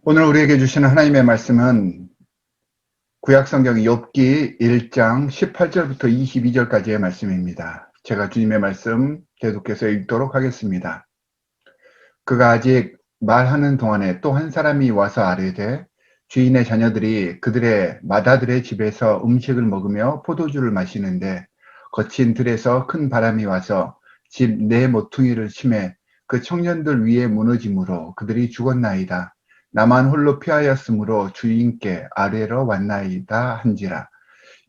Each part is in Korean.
오늘 우리에게 주시는 하나님의 말씀은 구약성경 욥기 1장 18절부터 22절까지의 말씀입니다. 제가 주님의 말씀 계속해서 읽도록 하겠습니다. 그가 아직 말하는 동안에 또 한 사람이 와서 아뢰되 주인의 자녀들이 그들의 맏아들의 집에서 음식을 먹으며 포도주를 마시는데 거친 들에서 큰 바람이 와서 집 네 모퉁이를 치매 그 청년들 위에 무너짐으로 그들이 죽었나이다. 나만 홀로 피하였으므로 주인께 아뢰러 왔나이다 한지라.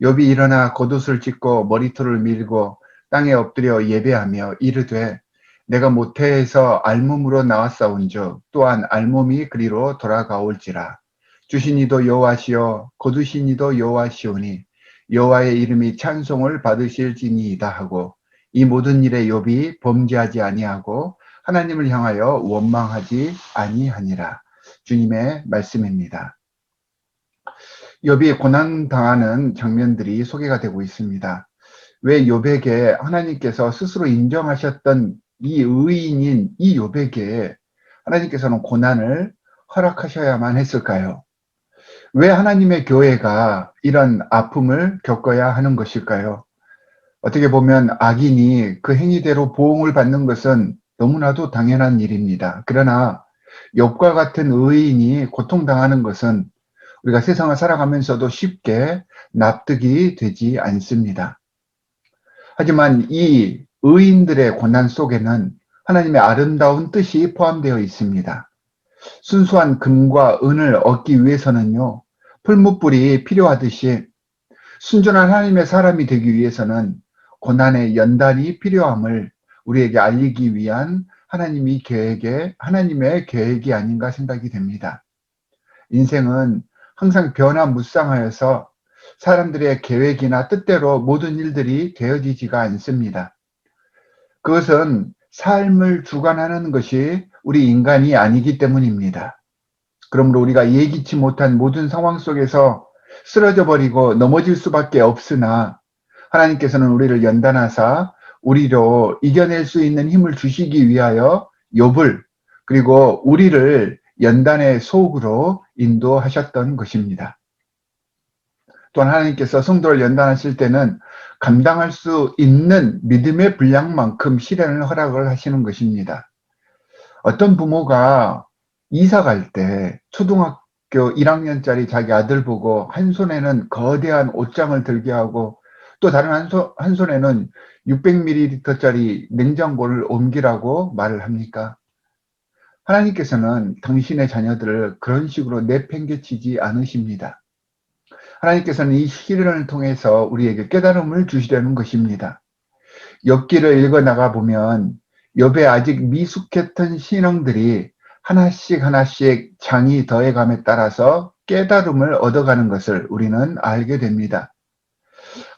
욥이 일어나 겉옷을 찢고 머리털을 밀고 땅에 엎드려 예배하며 이르되 내가 모태에서 알몸으로 나왔사온즉 또한 알몸이 그리로 돌아가올지라. 주신 이도 여호와시요 거두신 이도 여호와시오니 여호와의 이름이 찬송을 받으실지니이다 하고 이 모든 일에 욥이 범죄하지 아니하고 하나님을 향하여 원망하지 아니하니라. 주님의 말씀입니다. 욥이 고난당하는 장면들이 소개가 되고 있습니다. 왜 욥에게 하나님께서 스스로 인정하셨던 이 의인인 이 욥에게 하나님께서는 고난을 허락하셔야만 했을까요? 왜 하나님의 교회가 이런 아픔을 겪어야 하는 것일까요? 어떻게 보면 악인이 그 행위대로 보응을 받는 것은 너무나도 당연한 일입니다. 그러나 욥과 같은 의인이 고통당하는 것은 우리가 세상을 살아가면서도 쉽게 납득이 되지 않습니다. 하지만 이 의인들의 고난 속에는 하나님의 아름다운 뜻이 포함되어 있습니다. 순수한 금과 은을 얻기 위해서는요, 풀무불이 필요하듯이 순전한 하나님의 사람이 되기 위해서는 고난의 연단이 필요함을 우리에게 알리기 위한 하나님의 계획이 아닌가 생각이 됩니다. 인생은 항상 변화무쌍하여서 사람들의 계획이나 뜻대로 모든 일들이 되어지지가 않습니다. 그것은 삶을 주관하는 것이 우리 인간이 아니기 때문입니다. 그러므로 우리가 예기치 못한 모든 상황 속에서 쓰러져 버리고 넘어질 수밖에 없으나 하나님께서는 우리를 연단하사 우리로 이겨낼 수 있는 힘을 주시기 위하여 욥을 그리고 우리를 연단의 속으로 인도하셨던 것입니다. 또한 하나님께서 성도를 연단하실 때는 감당할 수 있는 믿음의 분량만큼 시련을 허락을 하시는 것입니다. 어떤 부모가 이사 갈 때 초등학교 1학년짜리 자기 아들 보고 한 손에는 거대한 옷장을 들게 하고 또 다른 한 손에는 600ml짜리 냉장고를 옮기라고 말을 합니까? 하나님께서는 당신의 자녀들을 그런 식으로 내팽개치지 않으십니다. 하나님께서는 이 시련을 통해서 우리에게 깨달음을 주시려는 것입니다. 욥기를 읽어나가 보면 욥의 아직 미숙했던 신앙들이 하나씩 장이 더해감에 따라서 깨달음을 얻어가는 것을 우리는 알게 됩니다.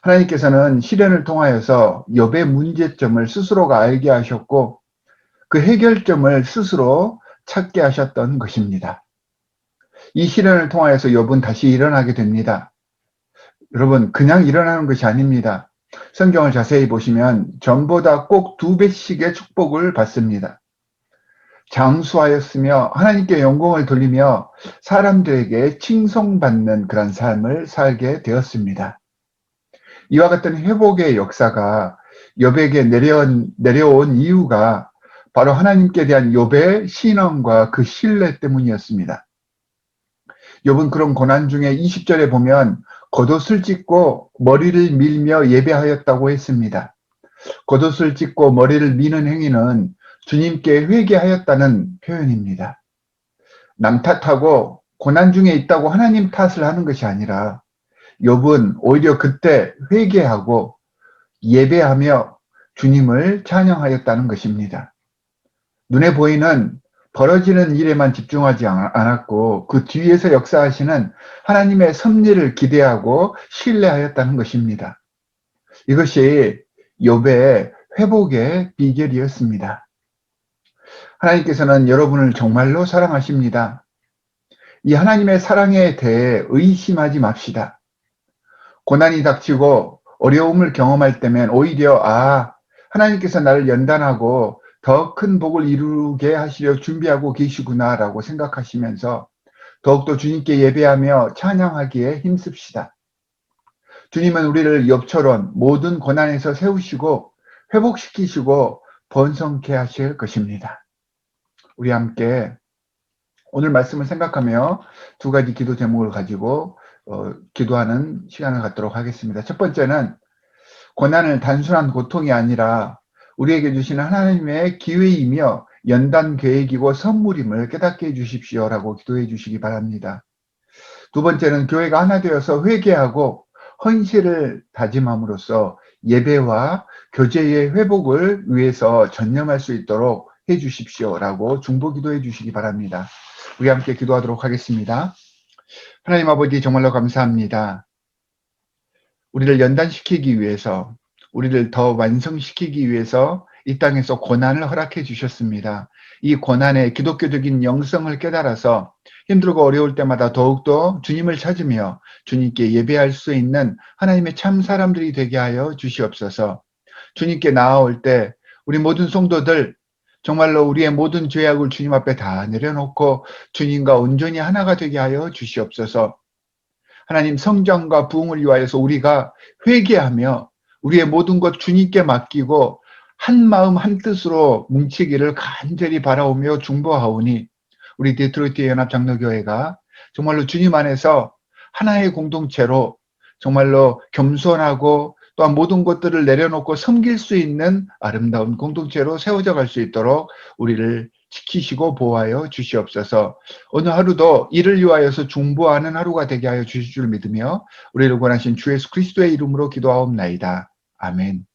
하나님께서는 시련을 통하여서 욥의 문제점을 스스로가 알게 하셨고 그 해결점을 스스로 찾게 하셨던 것입니다. 이 시련을 통하여서 욥은 다시 일어나게 됩니다. 여러분, 그냥 일어나는 것이 아닙니다. 성경을 자세히 보시면 전보다 꼭 2배씩의 축복을 받습니다. 장수하였으며 하나님께 영광을 돌리며 사람들에게 칭송받는 그런 삶을 살게 되었습니다. 이와 같은 회복의 역사가 욥에게 내려온 이유가 바로 하나님께 대한 욥의 신앙과 그 신뢰 때문이었습니다. 욥은 그런 고난 중에 20절에 보면 겉옷을 찢고 머리를 밀며 예배하였다고 했습니다. 겉옷을 찢고 머리를 미는 행위는 주님께 회개하였다는 표현입니다. 남 탓하고 고난 중에 있다고 하나님 탓을 하는 것이 아니라 욥은 오히려 그때 회개하고 예배하며 주님을 찬양하였다는 것입니다. 눈에 보이는 벌어지는 일에만 집중하지 않았고 그 뒤에서 역사하시는 하나님의 섭리를 기대하고 신뢰하였다는 것입니다. 이것이 욥의 회복의 비결이었습니다. 하나님께서는 여러분을 정말로 사랑하십니다. 이 하나님의 사랑에 대해 의심하지 맙시다. 고난이 닥치고 어려움을 경험할 때면 오히려 하나님께서 나를 연단하고 더 큰 복을 이루게 하시려 준비하고 계시구나라고 생각하시면서 더욱더 주님께 예배하며 찬양하기에 힘씁시다. 주님은 우리를 욥처럼 모든 고난에서 세우시고 회복시키시고 번성케 하실 것입니다. 우리 함께 오늘 말씀을 생각하며 두 가지 기도 제목을 가지고 기도하는 시간을 갖도록 하겠습니다. 첫 번째는 고난은 단순한 고통이 아니라 우리에게 주시는 하나님의 기회이며 연단 계획이고 선물임을 깨닫게 해주십시오라고 기도해 주시기 바랍니다. 두 번째는 교회가 하나 되어서 회개하고 헌신을 다짐함으로써 예배와 교제의 회복을 위해서 전념할 수 있도록 해 주십시오라고 중보 기도해 주시기 바랍니다. 우리 함께 기도하도록 하겠습니다. 하나님 아버지, 정말로 감사합니다. 우리를 연단시키기 위해서, 우리를 더 완성시키기 위해서 이 땅에서 고난을 허락해 주셨습니다. 이 고난의 기독교적인 영성을 깨달아서 힘들고 어려울 때마다 더욱더 주님을 찾으며 주님께 예배할 수 있는 하나님의 참 사람들이 되게 하여 주시옵소서. 주님께 나아올 때 우리 모든 성도들 정말로 우리의 모든 죄악을 주님 앞에 다 내려놓고 주님과 온전히 하나가 되게 하여 주시옵소서. 하나님, 성장과 부흥을 위하여서 우리가 회개하며 우리의 모든 것 주님께 맡기고 한 마음 한 뜻으로 뭉치기를 간절히 바라오며 중보하오니 우리 데트로이트 연합장로교회가 정말로 주님 안에서 하나의 공동체로 정말로 겸손하고 또한 모든 것들을 내려놓고 섬길 수 있는 아름다운 공동체로 세워져 갈 수 있도록 우리를 지키시고 보호하여 주시옵소서. 오늘 하루도 이를 위하여서 중보하는 하루가 되게 하여 주실 줄 믿으며 우리를 권하신 주 예수 그리스도의 이름으로 기도하옵나이다. 아멘.